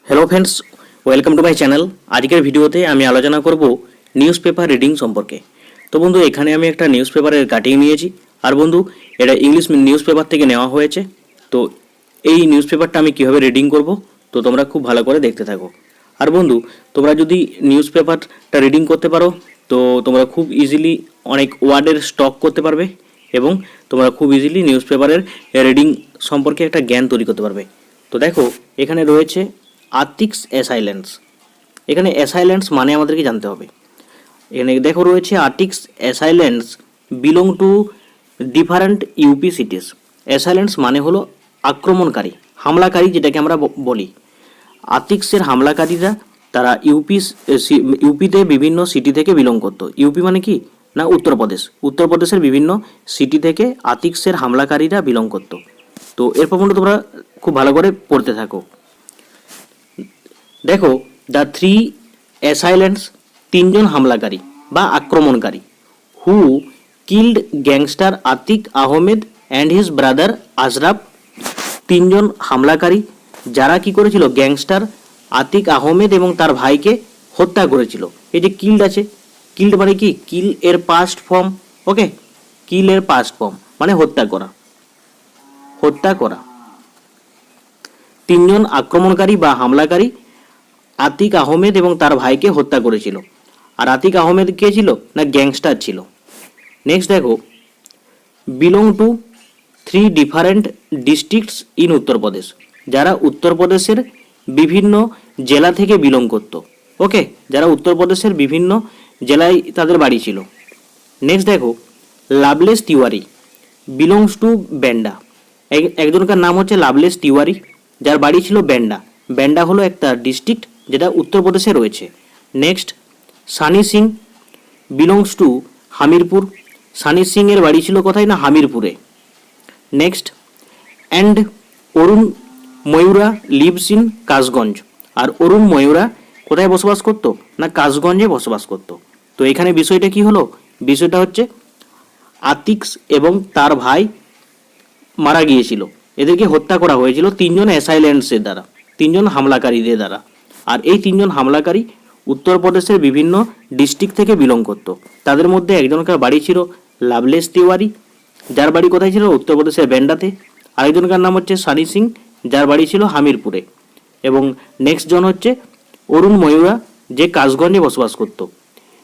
Hello friends, welcome to my channel. आजकेर भिडियोते आमी आलोचना करब निউজ पेपर रिडिंग सम्पर्के। तो बंधु एखाने आमी एकटा निউজ पेपारेर काटिंग निয়েছি और बंधु एटा इंग्लिश निউজ पेपर थेके नेওয়া হয়েছে। तो এই নিউজ পেপারটা আমি কিভাবে রিডিং করব তো তোমরা খুব ভালো করে দেখতে থাকো। আর বন্ধু তোমরা যদি নিউজ পেপারটা রিডিং করতে পারো তো তোমরা খুব ইজিলি অনেক ওয়ার্ডের স্টক করতে পারবে এবং তোমরা খুব ইজিলি নিউজ পেপারের রিডিং সম্পর্কে একটা জ্ঞান তৈরি করতে পারবে। তো দেখো এখানে রয়েছে আর্টিক্স অ্যাসাইলেন্স। এখানে অ্যাসাইলেন্স মানে আমাদেরকে জানতে হবে। এখানে দেখো রয়েছে আর্টিক্স assailants belong to different UP cities. Assailants মানে হলো আক্রমণকারী, হামলাকারী, যেটাকে আমরা বলি। আর্টিক্সের হামলাকারীরা তারা ইউপিতে বিভিন্ন সিটি থেকে বিলং করতো। ইউপি মানে কি না উত্তরপ্রদেশ। উত্তরপ্রদেশের বিভিন্ন সিটি থেকে আর্টিক্সের হামলাকারীরা বিলং করতো। তো এরপর তোমরা খুব ভালো করে পড়তে থাকো। দেখো দ্য থ্রি অ্যাসাইলেন্টস, তিনজন হামলাকারী বা আক্রমণকারী, who killed gangster Atiq Ahmed and his brother Ashraf. তিনজন হামলাকারী যারা কি করেছিল, গ্যাংস্টার আতিক আহমেদ এবং তার ভাইকে হত্যা করেছিল। এই যে কিল্ড আছে, কিল্ড মানে কি, কিল এর পাস্ট ফর্ম। ওকে, কিল এর পাস্ট ফর্ম মানে হত্যা করা, হত্যা করা। তিনজন আক্রমণকারী বা হামলাকারী আতিক আহমেদ এবং তার ভাইকে হত্যা করেছিল। আর আতিক আহমেদ কে ছিল না গ্যাংস্টার ছিল। নেক্সট দেখো belong to three different districts in Uttar Pradesh, যারা উত্তরপ্রদেশের বিভিন্ন জেলা থেকে বিলং করত। ওকে, যারা উত্তরপ্রদেশের বিভিন্ন জেলায় তাদের বাড়ি ছিল। নেক্সট দেখো লাভলেস তিওয়ারি বিলংস টু ব্যান্ডা। একজনকার নাম হচ্ছে লাভলেস তিওয়ারি, যার বাড়ি ছিল ব্যান্ডা। ব্যান্ডা হলো একটা ডিস্ট্রিক্ট যেটা উত্তরপ্রদেশে রয়েছে। Next Sunny Singh belongs to Hamirpur. Sunny Singh এর বাড়ি ছিল কোথায় না হামিরপুরে। Next and Arun Maurya lives in Kasganj. আর অরুণ ময়ূরা কোথায় বসবাস করতো না কাশগঞ্জে বসবাস করতো। তো এখানে বিষয়টা কি হলো, বিষয়টা হচ্ছে আতিক্স এবং তার ভাই মারা গিয়েছিল, এদেরকে হত্যা করা হয়েছিল তিনজন অ্যাসাইলেন্টসের দ্বারা, তিনজন হামলাকারীদের দ্বারা। আর এই তিনজন হামলাকারী উত্তরপ্রদেশের বিভিন্ন ডিস্ট্রিক্ট থেকে বিলং করত। তাদের মধ্যে একজনকার বাড়ি ছিল লাভলেস তিওয়ারি, যার বাড়ি কোথায় ছিল উত্তরপ্রদেশের ব্যান্ডাতে। আরেকজনকার নাম হচ্ছে সানি সিং, যার বাড়ি ছিল হামিরপুরে। এবং নেক্সট জন হচ্ছে অরুণ ময়ূরা, যে কাশগঞ্জে বসবাস করত।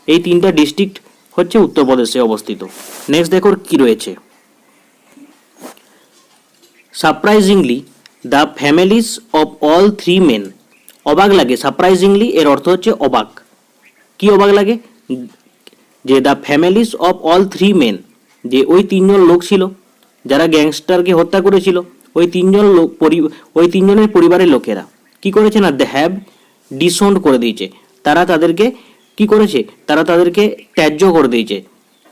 এই তিনটা ডিস্ট্রিক্ট হচ্ছে উত্তরপ্রদেশে অবস্থিত। নেক্সট দেখো কি রয়েছে, surprisingly the families of all three men. অবাক লাগে, সারপ্রাইজিংলি এর অর্থ হচ্ছে অবাক। কি অবাক লাগে, যে the families of all three men, যে ওই তিনজন লোক ছিল যারা গ্যাংস্টারকে হত্যা করেছিল, ওই তিনজন লোক ওই তিনজনের পরিবারের লোকেরা কি করেছে না দে হ্যাভ ডিসোন্ড করে দিয়েছে। তারা তাদেরকে কি করেছে, তারা তাদেরকে ত্যায্য করে দিয়েছে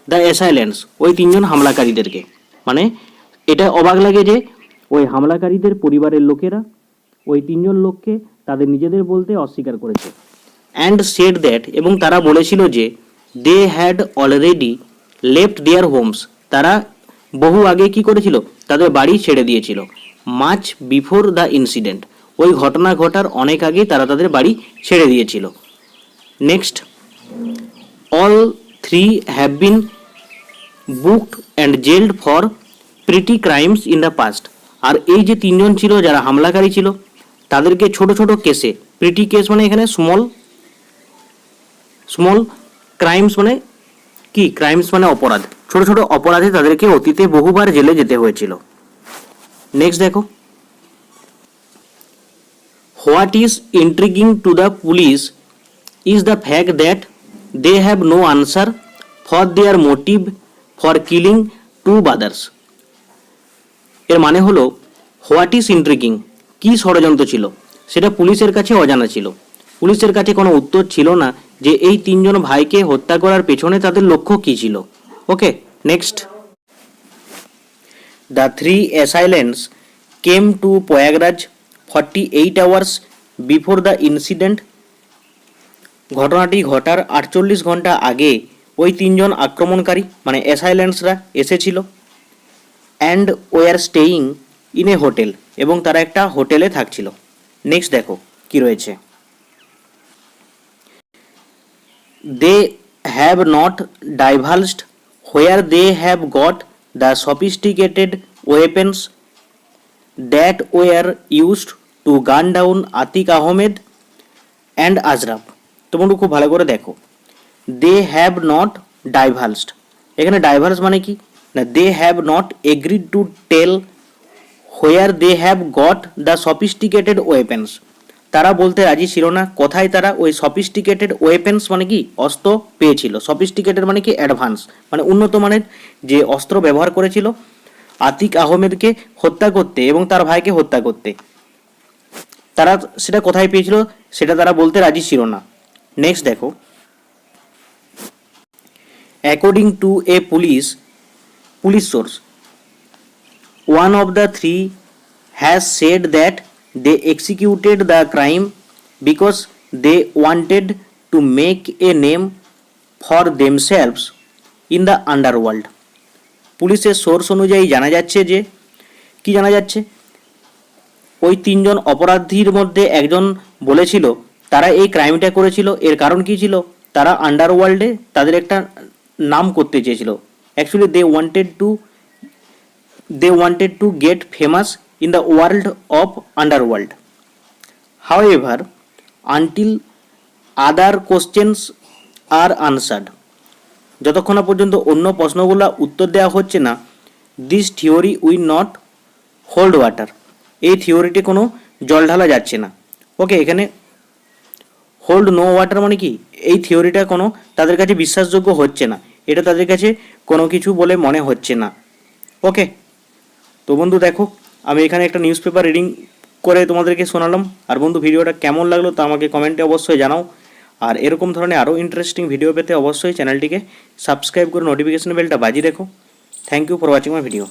দ্য অ্যাসাইলেন্টস, ওই তিনজন হামলাকারীদেরকে। মানে এটা অবাক লাগে যে ওই হামলাকারীদের পরিবারের লোকেরা ওই তিনজন লোককে তাদের নিজেদের বলতে অস্বীকার করেছে। অ্যান্ড সেড দ্যাট, এবং তারা বলেছিল যে they had already left their homes, তারা বহু আগে কি করেছিল, তাদের বাড়ি ছেড়ে দিয়েছিল। মাচ বিফোর দ্য ইনসিডেন্ট, ওই ঘটনা ঘটার অনেক আগে তারা তাদের বাড়ি ছেড়ে দিয়েছিল। Next all three have been booked and jailed for pretty crimes in the past. আর এই যে তিনজন ছিল যারা হামলাকারী ছিল, তাদেরকে ছোট ছোট কেসে, প্রিটি কেস মানে এখানে স্মল, স্মল ক্রাইমস মানে কি, ক্রাইমস মানে অপরাধ, ছোট ছোট অপরাধে তাদেরকে অতীতে বহুবার জেলে যেতে হয়েছিল। নেক্সট দেখো what is intriguing to the police is the fact that they have no answer for their motive for killing two brothers. এর মানে হলো হোয়াট ইজ ইন্ট্রিগিং, কি ষড়যন্ত্র ছিল সেটা পুলিশের কাছে অজানা ছিল। পুলিশের কাছে কোনো উত্তর ছিল না যে এই তিনজন ভাইকে হত্যা করার পেছনে তাদের লক্ষ্য কী ছিল। Okay, next the three assailants came to Prayagraj 48 hours before the incident. ঘটনাটি ঘটার 48 ঘন্টা আগে ওই তিনজন আক্রমণকারী মানে অ্যাসাইলেন্টসরা এসেছিল। And were staying in a hotel, এবং তারা একটা হোটেলে থাকছিল। নেক্সট দেখো কি রয়েছে, they have not divulged where they have got the sophisticated weapons that were used to gun down Atiq Ahmed and Ashraf. তোমরা খুব ভালো করে দেখো, দে হ্যাভ নট ডাইভালসড, এখানে ডাইভার্স মানে কি না, they have not agreed to tell where they have got the sophisticated weapons, তারা বলতে রাজি ছিল না কোথায় তারা ওই সফিস্টিকেটেড ওয়েপেন্স মানে কি অস্ত্র পেয়েছিল। সফিস্টিকেটেড মানে কি অ্যাডভান্স, মানে উন্নত মানের যে অস্ত্র ব্যবহার করেছিল আতিক আহমেদকে হত্যা করতে এবং তার ভাইকে হত্যা করতে, তারা সেটা কোথায় পেয়েছিল সেটা তারা বলতে রাজি ছিল না। নেক্সট দেখো, according to A police source, one of the three has said that they executed the crime because they wanted to make a name for themselves in the underworld. পুলিশের সোর্স অনুযায়ী জানা যাচ্ছে যে কি জানা যাচ্ছে, ওই তিনজন অপরাধীর মধ্যে একজন বলেছিল তারা এই ক্রাইমটা করেছিল, এর কারণ কি ছিল, তারা আন্ডারওয়ার্ল্ডে তাদের একটা নাম করতে চেয়েছিল। Actually they wanted to get famous in the world of underworld. However, until other questions are answered, যতক্ষণ না পর্যন্ত অন্য প্রশ্নগুলো উত্তর দেওয়া হচ্ছে না, this theory will not hold water, এই থিওরিটি কোনো জল ঢালা যাচ্ছে না। ওকে, এখানে হোল্ড নো ওয়াটার মানে কি, এই থিওরিটা কোনো তাদের কাছে বিশ্বাসযোগ্য হচ্ছে না, এটা তাদের কাছে কোনো কিছু বলে মনে হচ্ছে না। ওকে, তো বন্ধু দেখো, আমি এখানে একটা নিউজ পেপার রিডিং করে তোমাদেরকে শোনালাম। আর বন্ধু, ভিডিওটা কেমন লাগলো তা আমাকে কমেন্টে অবশ্যই জানাও। আর এরকম ধরনের আরও ইন্টারেস্টিং ভিডিও পেতে অবশ্যই চ্যানেলটিকে সাবস্ক্রাইব করে নোটিফিকেশন বেলটা বাজিয়ে রেখো। Thank you for watching my video.